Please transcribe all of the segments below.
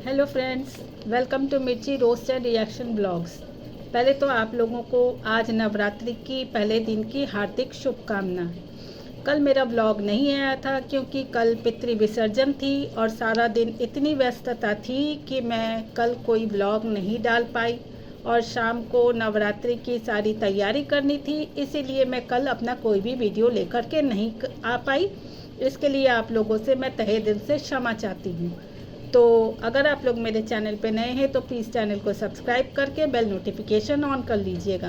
Hello friends, welcome to मिर्ची roast and reaction blogs. पहले तो आप लोगों को आज नवरात्रि की पहले दिन की हार्दिक शुभकामना। कल मेरा ब्लॉग नहीं आया था क्योंकि कल पितृ विसर्जन थी और सारा दिन इतनी व्यस्तता थी कि मैं कल कोई ब्लॉग नहीं डाल पाई और शाम को नवरात्रि की सारी तैयारी करनी थी, इसीलिए मैं कल अपना कोई भी वीडियो लेकर के नहीं आ पाई। इसके लिए आप लोगों से मैं तहे दिल से क्षमा चाहती हूँ। तो अगर आप लोग मेरे चैनल पे नए हैं तो प्लीज़ चैनल को सब्सक्राइब करके बेल नोटिफिकेशन ऑन कर लीजिएगा।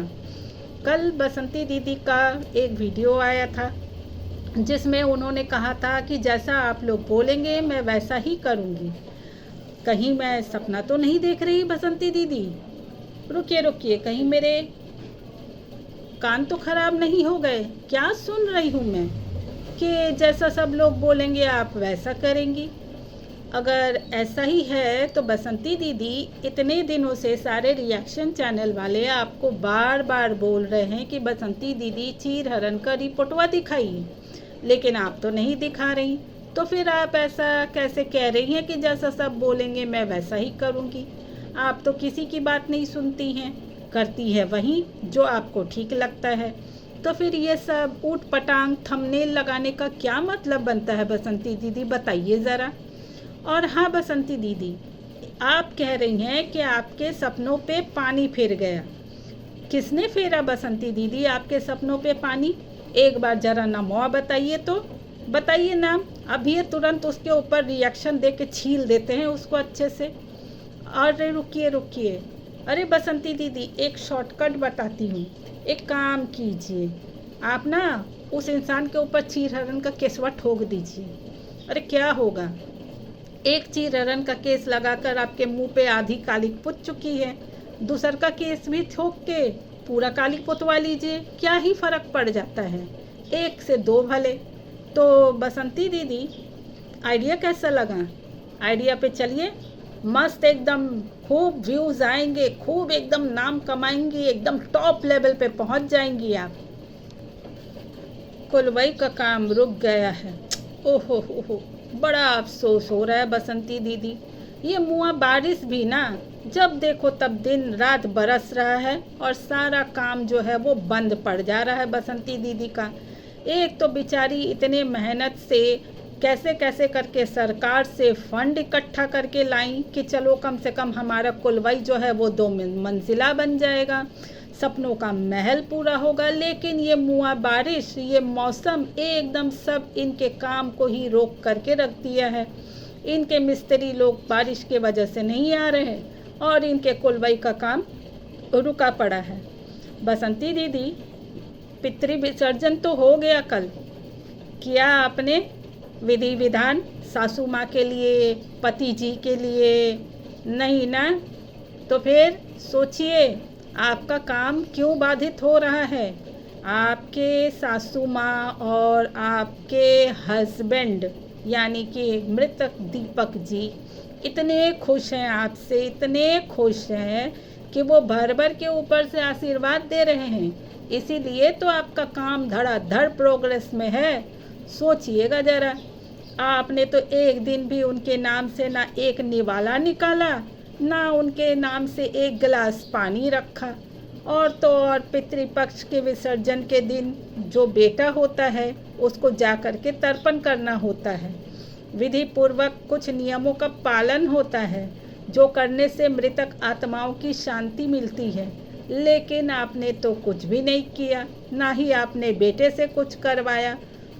कल बसंती दीदी का एक वीडियो आया था जिसमें उन्होंने कहा था कि जैसा आप लोग बोलेंगे मैं वैसा ही करूँगी। कहीं मैं सपना तो नहीं देख रही बसंती दीदी? रुकिए रुकिए, कहीं मेरे कान तो ख़राब नहीं हो गए? क्या सुन रही हूँ मैं कि जैसा सब लोग बोलेंगे आप वैसा करेंगी? अगर ऐसा ही है तो बसंती दीदी, इतने दिनों से सारे रिएक्शन चैनल वाले आपको बार बार बोल रहे हैं कि बसंती दीदी चीर हरण का रिपोर्टवा दिखाइए, लेकिन आप तो नहीं दिखा रही। तो फिर आप ऐसा कैसे कह रही हैं कि जैसा सब बोलेंगे मैं वैसा ही करूँगी? आप तो किसी की बात नहीं सुनती हैं, करती है वही जो आपको ठीक लगता है। तो फिर ये सब ऊट पटांग थंबनेल लगाने का क्या मतलब बनता है बसंती दीदी, बताइए ज़रा। और हाँ बसंती दीदी, आप कह रही हैं कि आपके सपनों पे पानी फिर गया। किसने फेरा बसंती दीदी आपके सपनों पे पानी? एक बार ज़रा नाम बताइए तो, बताइए नाम। अब ये तुरंत उसके ऊपर रिएक्शन दे के छील देते हैं उसको अच्छे से। अरे रुकिए रुकिए, अरे बसंती दीदी एक शॉर्टकट बताती हूँ, एक काम कीजिए, आप ना उस इंसान के ऊपर चीर हरण का केसवा ठोक दीजिए। अरे क्या होगा, एक चीर हरण का केस लगाकर आपके मुंह पे आधी कालिक पुत चुकी है, दूसर का केस भी ठोक के पूरा कालिक पुतवा लीजिए, क्या ही फर्क पड़ जाता है, एक से दो भले। तो बसंती दीदी आइडिया कैसा लगा? आइडिया पे चलिए, मस्त एकदम खूब व्यूज़ आएंगे, खूब एकदम नाम कमाएंगी, एकदम टॉप लेवल पे पहुंच जाएंगी आप। कुलवई का काम रुक गया है, ओहो हो, बड़ा अफसोस हो रहा है बसंती दीदी। ये मुआ बारिश भी ना जब देखो तब दिन रात बरस रहा है और सारा काम जो है वो बंद पड़ जा रहा है बसंती दीदी का। एक तो बेचारी इतने मेहनत से कैसे कैसे करके सरकार से फंड इकट्ठा करके लाई कि चलो कम से कम हमारा कुलवई जो है वो 2 मंजिला बन जाएगा, सपनों का महल पूरा होगा। लेकिन ये मुआ बारिश, ये मौसम एकदम सब इनके काम को ही रोक करके रख दिया है। इनके मिस्त्री लोग बारिश के वजह से नहीं आ रहे और इनके कुलवई का काम रुका पड़ा है। बसंती दीदी पितृ विसर्जन तो हो गया कल, किया आपने विधि विधान सासू माँ के लिए, पति जी के लिए? नहीं ना? तो फिर सोचिए आपका काम क्यों बाधित हो रहा है। आपके सासू माँ और आपके हस्बैंड यानी कि मृतक दीपक जी इतने खुश हैं आपसे, इतने खुश हैं कि वो भर भर के ऊपर से आशीर्वाद दे रहे हैं, इसीलिए तो आपका काम धड़ाधड़ प्रोग्रेस में है। सोचिएगा ज़रा, आपने तो एक दिन भी उनके नाम से ना एक निवाला निकाला, ना उनके नाम से एक गिलास पानी रखा। और तो और पितृपक्ष के विसर्जन के दिन जो बेटा होता है उसको जा कर के तर्पण करना होता है, विधि पूर्वक कुछ नियमों का पालन होता है जो करने से मृतक आत्माओं की शांति मिलती है। लेकिन आपने तो कुछ भी नहीं किया, ना ही आपने बेटे से कुछ करवाया।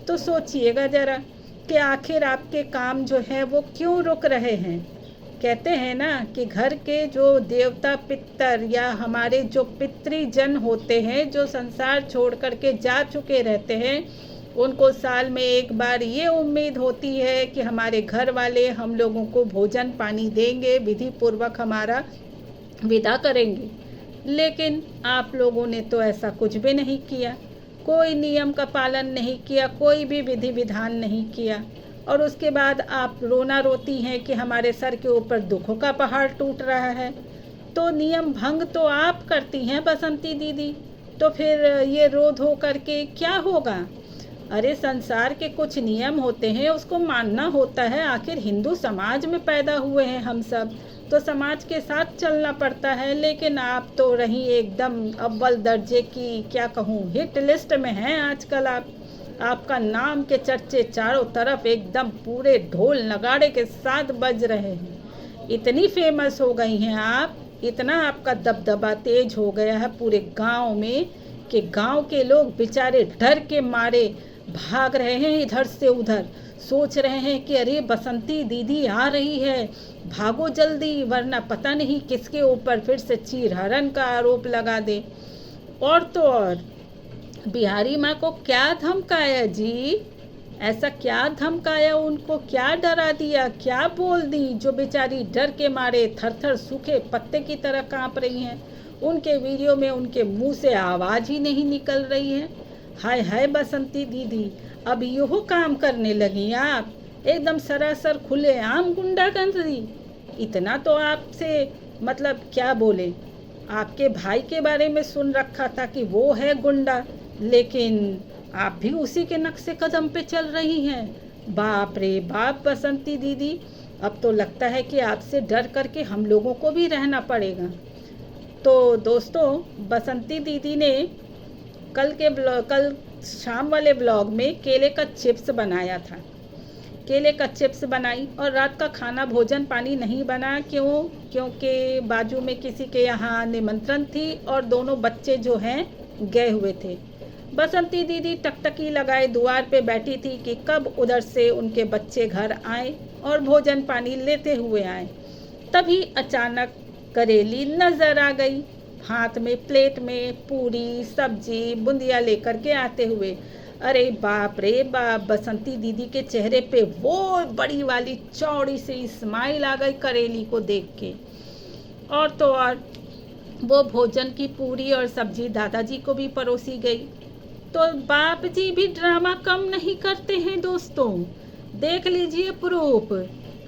तो सोचिएगा ज़रा कि आखिर आपके काम जो है वो क्यों रुक रहे हैं। कहते हैं ना कि घर के जो देवता पितर या हमारे जो पितृजन होते हैं जो संसार छोड़ करके जा चुके रहते हैं, उनको साल में एक बार ये उम्मीद होती है कि हमारे घर वाले हम लोगों को भोजन पानी देंगे, विधि पूर्वक हमारा विदा करेंगे। लेकिन आप लोगों ने तो ऐसा कुछ भी नहीं किया, कोई नियम का पालन नहीं किया, कोई भी विधि विधान नहीं किया। और उसके बाद आप रोना रोती हैं कि हमारे सर के ऊपर दुखों का पहाड़ टूट रहा है। तो नियम भंग तो आप करती हैं बसंती दीदी, तो फिर ये रो धो करके क्या होगा? अरे संसार के कुछ नियम होते हैं, उसको मानना होता है। आखिर हिंदू समाज में पैदा हुए हैं हम सब, तो समाज के साथ चलना पड़ता है। लेकिन आप तो रही एकदम अव्वल दर्जे की, क्या कहूँ, हिट लिस्ट में हैं आजकल आप। आपका नाम के चर्चे चारों तरफ एकदम पूरे ढोल नगाड़े के साथ बज रहे हैं। इतनी फेमस हो गई हैं आप, इतना आपका दबदबा तेज हो गया है पूरे गांव में कि गांव के लोग बेचारे डर के मारे भाग रहे हैं इधर से उधर। सोच रहे हैं कि अरे बसंती दीदी आ रही है, भागो जल्दी, वरना पता नहीं किसके ऊपर फिर से चीरहरण का आरोप लगा दे। और तो और बिहारी माँ को क्या धमकाया जी, ऐसा क्या धमकाया, उनको क्या डरा दिया, क्या बोल दी जो बेचारी डर के मारे थर थर सूखे पत्ते की तरह कांप रही हैं। उनके वीडियो में उनके मुंह से आवाज़ ही नहीं निकल रही है। हाय हाय बसंती दीदी, अब यहो काम करने लगी आप, एकदम सरासर खुलेआम गुंडागर्दी। इतना तो आपसे मतलब क्या बोले, आपके भाई के बारे में सुन रखा था कि वो है गुंडा, लेकिन आप भी उसी के नक्शे कदम पे चल रही हैं। बाप रे बाप बसंती दीदी, अब तो लगता है कि आपसे डर करके हम लोगों को भी रहना पड़ेगा। तो दोस्तों, बसंती दीदी ने कल शाम वाले ब्लॉग में केले का चिप्स बनाया था। केले का चिप्स बनाई और रात का खाना भोजन पानी नहीं बना। क्योंकि बाजू में किसी के यहाँ निमंत्रण थी और दोनों बच्चे जो हैं गए हुए थे। बसंती दीदी टकटकी लगाए द्वार पे बैठी थी कि कब उधर से उनके बच्चे घर आए और भोजन पानी लेते हुए आए। तभी अचानक करेली नजर आ गई, हाथ में प्लेट में पूरी सब्जी बुंदिया लेकर के आते हुए। अरे बाप रे बाप, बसंती दीदी के चेहरे पे वो बड़ी वाली चौड़ी सी स्माइल आ गई करेली को देख के। और तो और वो भोजन की पूरी और सब्जी दादाजी को भी परोसी गई। तो बाप जी भी ड्रामा कम नहीं करते हैं दोस्तों, देख लीजिए प्रूफ।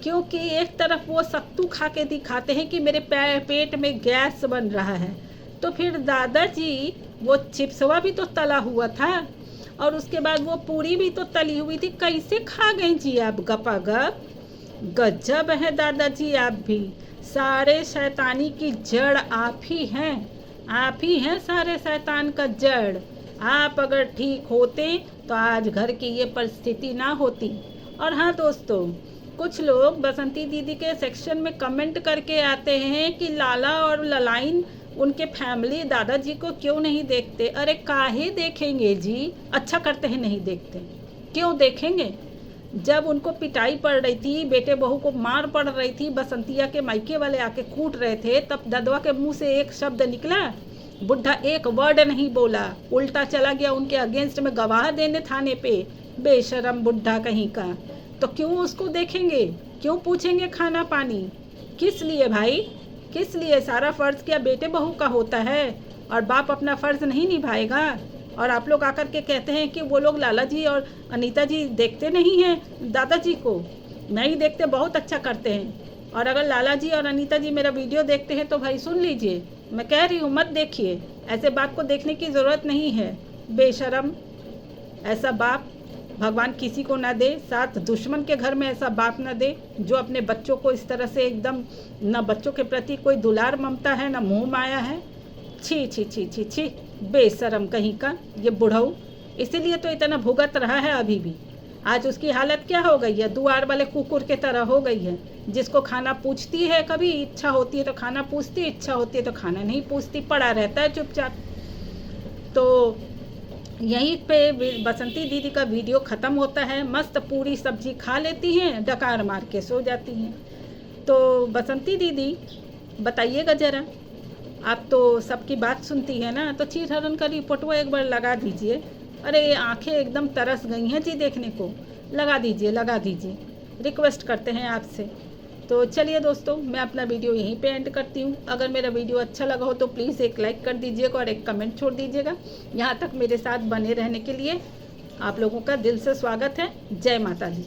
क्योंकि एक तरफ वो सत्तू खा के दिखाते हैं कि मेरे पेट में गैस बन रहा है, तो फिर दादाजी वो चिप्सवा भी तो तला हुआ था और उसके बाद वो पूरी भी तो तली हुई थी। कैसे खा गई जी आप गपागप? गजब है दादाजी आप भी। सारे शैतानी की जड़ आप ही हैं, आप ही हैं सारे शैतान का जड़। आप अगर ठीक होते तो आज घर की ये परिस्थिति ना होती। और हाँ दोस्तों, कुछ लोग बसंती दीदी के सेक्शन में कमेंट करके आते हैं कि लाला और ललाइन उनके फैमिली दादाजी को क्यों नहीं देखते। अरे काहे देखेंगे जी, अच्छा करते हैं नहीं देखते, क्यों देखेंगे? जब उनको पिटाई पड़ रही थी, बेटे बहू को मार पड़ रही थी, बसंतिया के मायके वाले आके कूट रहे थे, तब ददवा के मुंह से एक शब्द निकला? बुढ़ा एक वर्ड नहीं बोला, उल्टा चला गया उनके अगेंस्ट में गवाह देने थाने पे। बेशरम बुढ़ा कहीं का। तो क्यों उसको देखेंगे, क्यों पूछेंगे खाना पानी? किस लिए भाई, किस लिए? सारा फर्ज क्या बेटे बहू का होता है और बाप अपना फर्ज नहीं निभाएगा? और आप लोग आकर के कहते हैं कि वो लोग लाला जी और अनीता जी देखते नहीं हैं दादाजी को। नहीं देखते, बहुत अच्छा करते हैं। और अगर लाला जी और अनीता जी मेरा वीडियो देखते हैं तो भाई सुन लीजिए, मैं कह रही हूँ मत देखिए, ऐसे बाप को देखने की ज़रूरत नहीं है। बेशरम, ऐसा बाप भगवान किसी को ना दे, साथ दुश्मन के घर में ऐसा बाप ना दे जो अपने बच्चों को इस तरह से एकदम, ना बच्चों के प्रति कोई दुलार ममता है ना मोह माया है। छी छी छी छी छी, बेशरम कहीं का ये बुढ़ऊ। इसीलिए तो इतना भुगत रहा है अभी भी। आज उसकी हालत क्या हो गई है, दुआर वाले कुकुर के तरह हो गई है, जिसको खाना पूछती है, कभी इच्छा होती है तो खाना पूछती, इच्छा होती है तो खाना नहीं पूछती, पड़ा रहता है चुपचाप। तो यहीं पे बसंती दीदी का वीडियो ख़त्म होता है। मस्त पूरी सब्जी खा लेती हैं, डकार मार के सो जाती हैं। तो बसंती दीदी बताइएगा ज़रा, आप तो सबकी बात सुनती है ना, तो चीरहरण का रिपोर्टवा एक बार लगा दीजिए। अरे आंखें एकदम तरस गई हैं जी देखने को, लगा दीजिए, लगा दीजिए, रिक्वेस्ट करते हैं आपसे। तो चलिए दोस्तों, मैं अपना वीडियो यहीं पे एंड करती हूँ। अगर मेरा वीडियो अच्छा लगा हो तो प्लीज़ एक लाइक कर दीजिएगा और एक कमेंट छोड़ दीजिएगा। यहाँ तक मेरे साथ बने रहने के लिए आप लोगों का दिल से स्वागत है। जय माता दी।